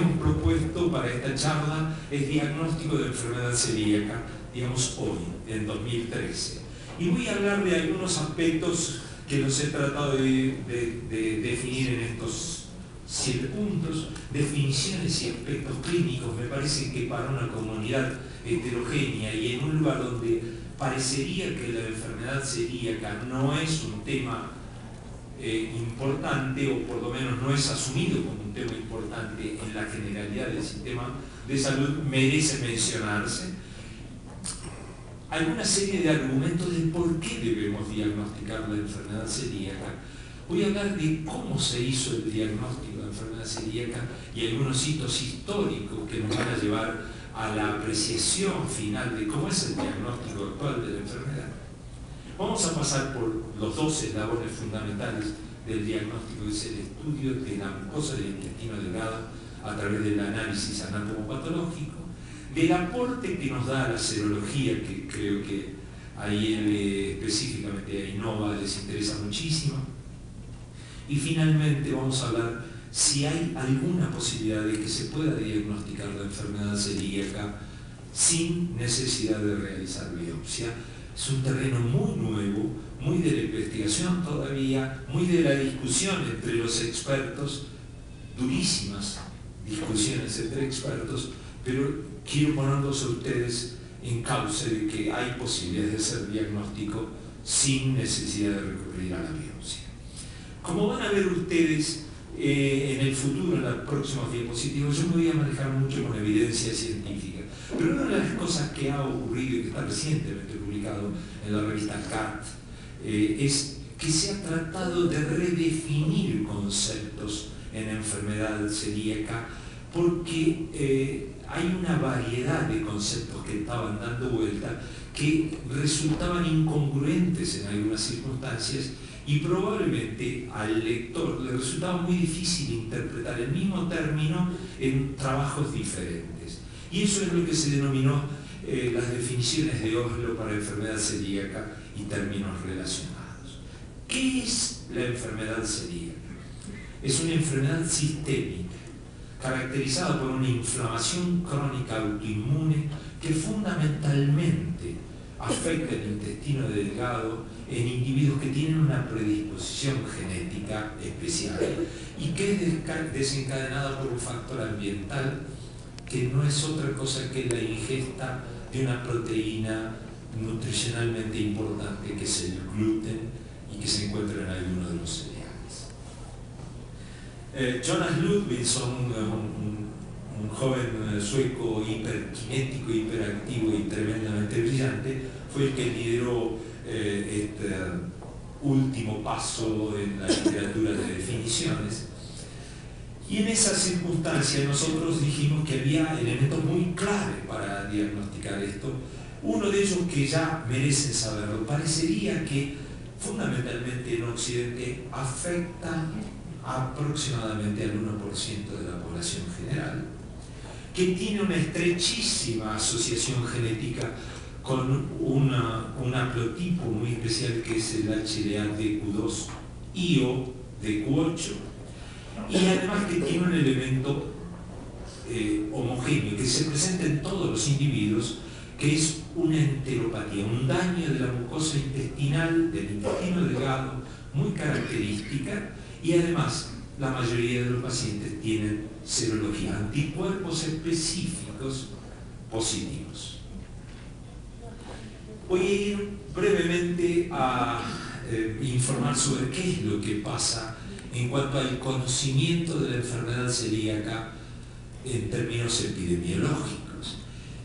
hemos propuesto para esta charla es diagnóstico de enfermedad celíaca, digamos hoy, en 2013. Y voy a hablar de algunos aspectos que los he tratado de definir en estos 7 puntos, definiciones y aspectos clínicos. Me parece que para una comunidad heterogénea y en un lugar donde parecería que la enfermedad celíaca no es un tema importante, o por lo menos no es asumido como un tema importante en la generalidad del sistema de salud, merece mencionarse. Alguna serie de argumentos de por qué debemos diagnosticar la enfermedad celíaca. Voy a hablar de cómo se hizo el diagnóstico de la enfermedad celíaca y algunos hitos históricos que nos van a llevar a la apreciación final de cómo es el diagnóstico actual de la enfermedad. Vamos a pasar por los 2 eslabones fundamentales del diagnóstico, que es el estudio de la mucosa del intestino delgado a través del análisis anatomopatológico, del aporte que nos da la serología, que creo que ahí específicamente a Innova les interesa muchísimo, y finalmente vamos a hablar si hay alguna posibilidad de que se pueda diagnosticar la enfermedad celíaca sin necesidad de realizar biopsia. Es un terreno muy nuevo, muy de la investigación todavía, muy de la discusión entre los expertos, durísimas discusiones entre expertos, pero quiero ponerlos a ustedes en causa de que hay posibilidades de hacer diagnóstico sin necesidad de recurrir a la biopsia. Como van a ver ustedes en el futuro, en los próximos diapositivos, yo me voy a manejar mucho con evidencia científica, pero una de las cosas que ha ocurrido y que está recientemente publicado en la revista CAT es que se ha tratado de redefinir conceptos en enfermedad celíaca, porque hay una variedad de conceptos que estaban dando vuelta que resultaban incongruentes en algunas circunstancias y probablemente al lector le resultaba muy difícil interpretar el mismo término en trabajos diferentes. Y eso es lo que se denominó las definiciones de Oslo para enfermedad celíaca y términos relacionados. ¿Qué es la enfermedad celíaca? Es una enfermedad sistémica, caracterizada por una inflamación crónica autoinmune que fundamentalmente afecta el intestino delgado en individuos que tienen una predisposición genética especial y que es desencadenada por un factor ambiental que no es otra cosa que la ingesta de una proteína nutricionalmente importante, que es el gluten, y que se encuentra en algunos de los cereales. Jonas Ludvigsson, un joven sueco hiperkinético, hiperactivo y tremendamente brillante, fue el que lideró este último paso en la literatura de definiciones. Y en esa circunstancia nosotros dijimos que había elementos muy claves para diagnosticar esto. Uno de ellos que ya merecen saberlo, parecería que fundamentalmente en Occidente afecta aproximadamente al 1% de la población general, que tiene una estrechísima asociación genética con un haplotipo muy especial que es el HLA-DQ2-IO DQ8, y además que tiene un elemento homogéneo que se presenta en todos los individuos, que es una enteropatía, un daño de la mucosa intestinal, del intestino delgado, muy característica, y además la mayoría de los pacientes tienen serología, anticuerpos específicos positivos. Voy a ir brevemente a informar sobre qué es lo que pasa en cuanto al conocimiento de la enfermedad celíaca en términos epidemiológicos.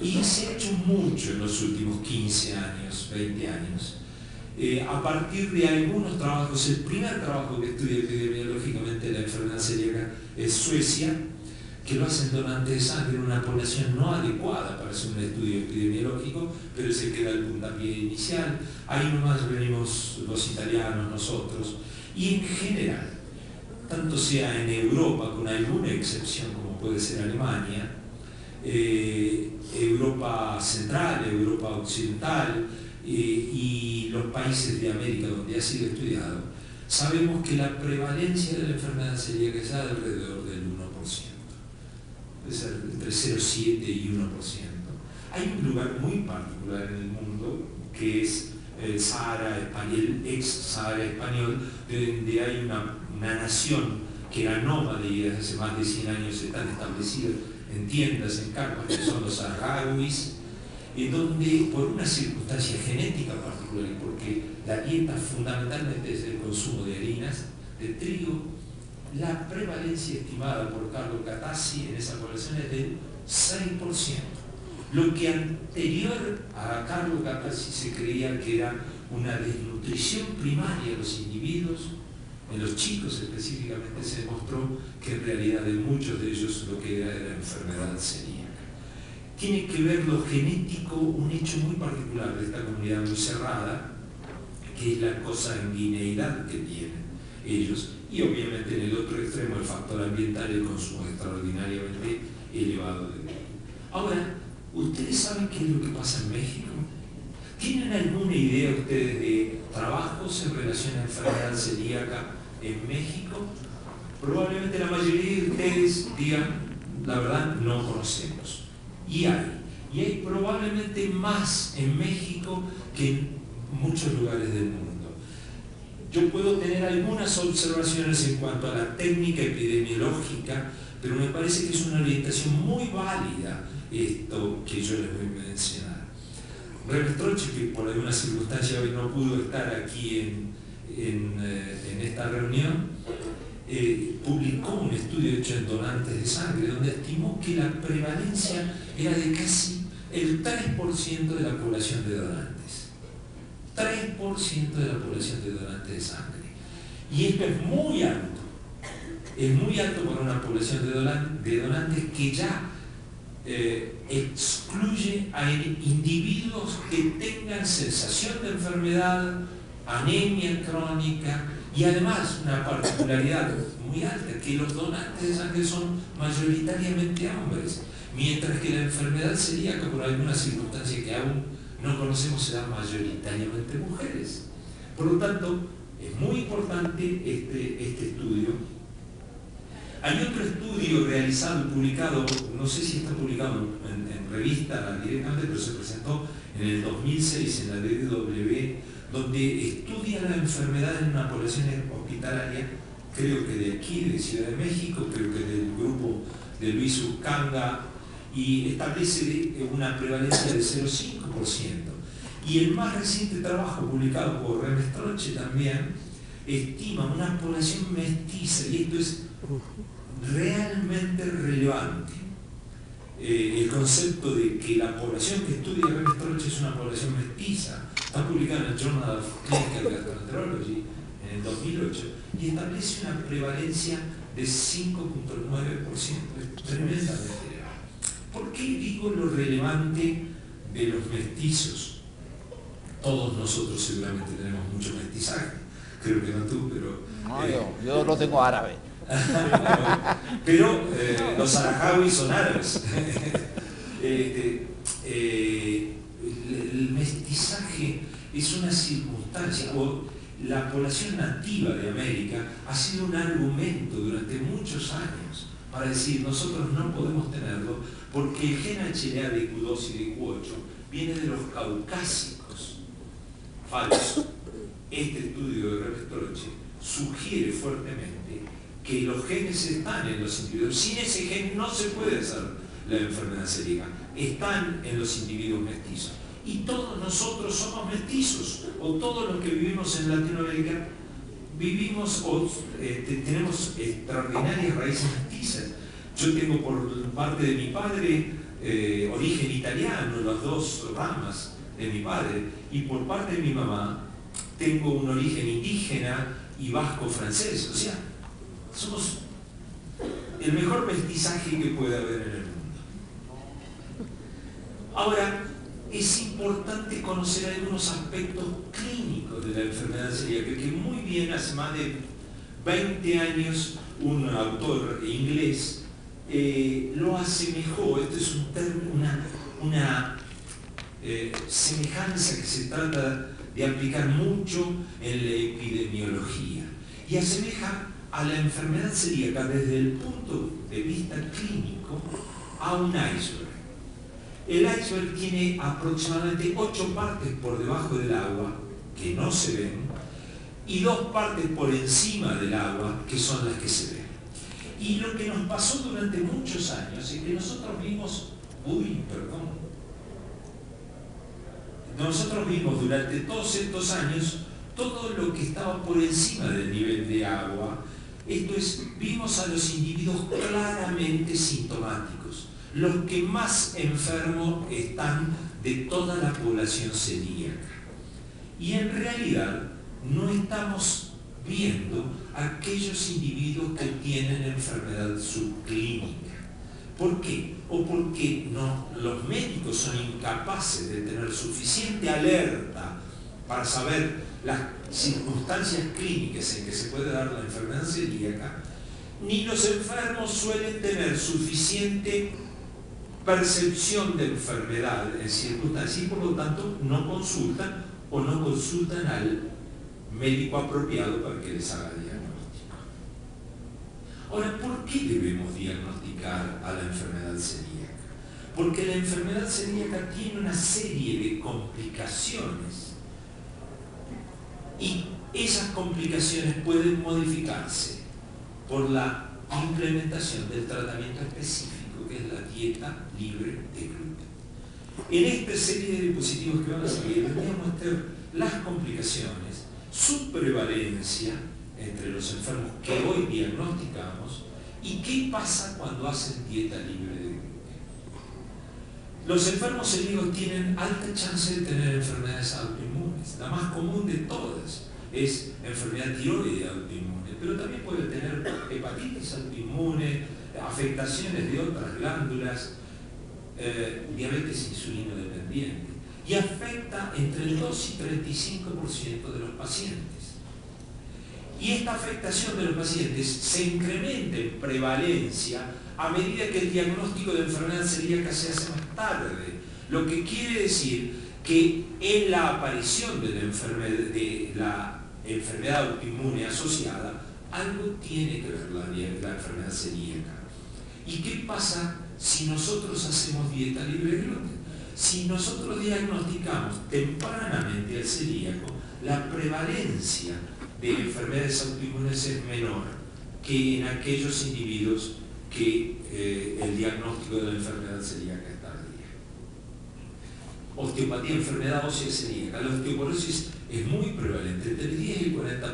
Y se ha hecho mucho en los últimos 15 años, 20 años, a partir de algunos trabajos. El primer trabajo que estudia epidemiológicamente la enfermedad celíaca es Suecia, que lo hacen donantes de sangre en una población no adecuada para hacer un estudio epidemiológico, pero ese queda el puntapié inicial. Ahí nomás venimos los italianos, nosotros, y en general, tanto sea en Europa, con alguna excepción como puede ser Alemania, Europa Central, Europa Occidental y los países de América donde ha sido estudiado, sabemos que la prevalencia de la enfermedad celíaca es alrededor del 1%. puede ser entre 0,7 y 1%. Hay un lugar muy particular en el mundo que es el Sahara español, el ex Sahara español, donde hay una nación que era nómade y desde hace más de 100 años están establecidos en tiendas, en carpas, que son los saharauis, y donde por una circunstancia genética particular, y porque la dieta fundamentalmente es el consumo de harinas, de trigo, la prevalencia estimada por Carlo Cattasi en esa población es del 6%. Lo que anterior a Carlo Cattasi se creía que era una desnutrición primaria de los individuos, en los chicos específicamente se demostró que en realidad en muchos de ellos lo que era enfermedad celíaca. Tiene que ver lo genético, un hecho muy particular de esta comunidad muy cerrada, que es la consanguineidad que tienen ellos, y obviamente en el otro extremo el factor ambiental y el consumo extraordinariamente elevado de trigo. Ahora, ¿ustedes saben qué es lo que pasa en México? ¿Tienen alguna idea ustedes de trabajos en relación a enfermedad celíaca en México? Probablemente la mayoría de ustedes digan, la verdad, no conocemos. Y hay probablemente más en México que en muchos lugares del mundo. Yo puedo tener algunas observaciones en cuanto a la técnica epidemiológica, pero me parece que es una orientación muy válida esto que yo les voy a mencionar. Remestrocchi, que por alguna circunstancia hoy no pudo estar aquí en esta reunión, publicó un estudio hecho en donantes de sangre donde estimó que la prevalencia era de casi el 3% de la población de donantes. 3% de la población de donantes de sangre. Y esto es muy alto. Es muy alto para una población de donantes que ya excluye a individuos que tengan sensación de enfermedad, anemia crónica y además una particularidad muy alta, que los donantes de sangre son mayoritariamente hombres, mientras que la enfermedad celíaca, por alguna circunstancia que aún no conocemos, se da mayoritariamente mujeres. Por lo tanto, es muy importante este estudio. Hay otro estudio realizado y publicado, no sé si está publicado en revista directamente, pero se presentó en el 2006 en la DDW, donde estudia la enfermedad en una población hospitalaria, creo que de aquí, de Ciudad de México, creo que del grupo de Luis Urcanga, y establece una prevalencia de 0,5%. Y el más reciente trabajo publicado por Remestrocchi también estima una población mestiza, y esto es realmente relevante. El concepto de que la población que estudia Remestrocchi es una población mestiza está publicado en el Journal of Clinical Gastroenterology en el 2008 y establece una prevalencia de 5,9%. Es tremendamente elevado. ¿Por qué digo lo relevante de los mestizos? Todos nosotros seguramente tenemos mucho mestizaje, creo que no tú, pero... No, yo lo tengo árabe. Pero los saharauis son árabes. El mestizaje es una circunstancia, o la población nativa de América ha sido un argumento durante muchos años para decir nosotros no podemos tenerlo porque el gen HLA de Q2 y de Q8 viene de los caucásicos. Falso. Este estudio de Remestrocchi sugiere fuertemente que los genes están en los individuos. Sin ese gen no se puede hacer la enfermedad celíaca. Están en los individuos mestizos. Y todos nosotros somos mestizos, o todos los que vivimos en Latinoamérica vivimos o tenemos extraordinarias raíces mestizas. Yo tengo por parte de mi padre origen italiano, las dos ramas de mi padre, y por parte de mi mamá tengo un origen indígena y vasco-francés. O sea, somos el mejor mestizaje que puede haber en el mundo. Ahora, es importante conocer algunos aspectos clínicos de la enfermedad celíaca, que muy bien hace más de 20 años un autor inglés lo asemejó. Esto es una semejanza que se trata de aplicar mucho en la epidemiología y asemeja a la enfermedad celíaca desde el punto de vista clínico a un iceberg. El iceberg tiene aproximadamente 8 partes por debajo del agua que no se ven y 2 partes por encima del agua que son las que se ven. Y lo que nos pasó durante muchos años es que nosotros vimos durante todos estos años todo lo que estaba por encima del nivel de agua. Esto es, vimos a los individuos claramente sintomáticos, los que más enfermos están de toda la población celíaca. Y en realidad no estamos viendo a aquellos individuos que tienen enfermedad subclínica. ¿Por qué? O porque los médicos son incapaces de tener suficiente alerta para saber las circunstancias clínicas en que se puede dar la enfermedad celíaca, ni los enfermos suelen tener suficiente percepción de enfermedad en circunstancias y por lo tanto no consultan o no consultan al médico apropiado para que les haga diagnóstico. Ahora, ¿por qué debemos diagnosticar a la enfermedad celíaca? Porque la enfermedad celíaca tiene una serie de complicaciones y esas complicaciones pueden modificarse por la implementación del tratamiento específico que es la dieta libre de gluten. En esta serie de diapositivos que van a seguir les voy a mostrar las complicaciones, su prevalencia entre los enfermos que hoy diagnosticamos y qué pasa cuando hacen dieta libre de gluten. Los enfermos celíacos tienen alta chance de tener enfermedades autoinmunes. La más común de todas es enfermedad tiroidea autoinmune, pero también puede tener hepatitis autoinmune, afectaciones de otras glándulas, diabetes insulino dependiente, y afecta entre el 2 y 35% de los pacientes. Y esta afectación de los pacientes se incrementa en prevalencia a medida que el diagnóstico de enfermedad celíaca se hace más tarde, lo que quiere decir que en la aparición de la enfermedad autoinmune asociada, algo tiene que ver la enfermedad celíaca. ¿Y qué pasa si nosotros hacemos dieta libre de gluten? Si nosotros diagnosticamos tempranamente al celíaco, la prevalencia de enfermedades autoinmunes es menor que en aquellos individuos que el diagnóstico de la enfermedad celíaca es tardía. Osteopatía, enfermedad ósea celíaca. La osteoporosis es muy prevalente, entre el 10 y el 40%,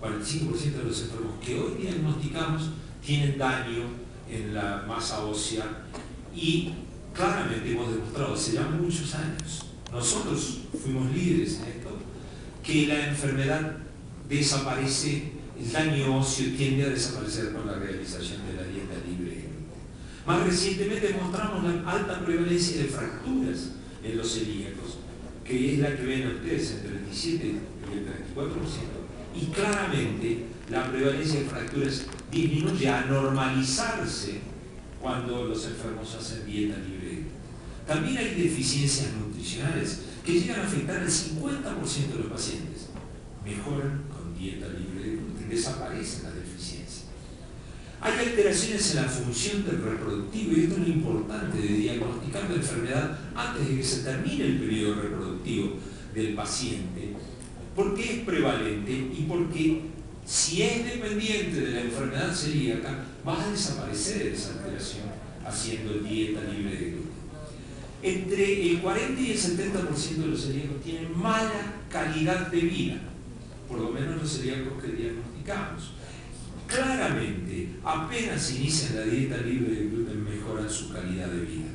45% de los enfermos que hoy diagnosticamos tienen daño en la masa ósea y claramente hemos demostrado hace ya muchos años, nosotros fuimos líderes en esto, que la enfermedad desaparece, el daño óseo tiende a desaparecer con la realización de la dieta libre de gluten. Más recientemente mostramos la alta prevalencia de fracturas en los celíacos, que es la que ven ustedes entre el 17 y el 34%, y claramente la prevalencia de fracturas disminuye a normalizarse cuando los enfermos hacen dieta libre de gluten. También hay deficiencias nutricionales que llegan a afectar al 50% de los pacientes. Mejoran con dieta libre de gluten, desaparecen las deficiencias. Hay alteraciones en la función del reproductivo y esto es lo importante de diagnosticar la enfermedad antes de que se termine el periodo reproductivo del paciente. ¿Por qué es prevalente? Y porque si es dependiente de la enfermedad celíaca, va a desaparecer esa alteración haciendo dieta libre de gluten. Entre el 40 y el 70% de los celíacos tienen mala calidad de vida, por lo menos los celíacos que diagnosticamos. Claramente, apenas inician la dieta libre de gluten, mejoran su calidad de vida.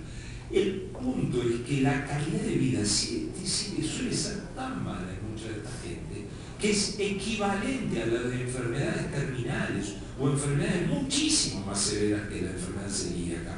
El punto es que la calidad de vida suele ser tan mala en mucha de esta gente que es equivalente a la de enfermedades terminales o enfermedades muchísimo más severas que la enfermedad celíaca.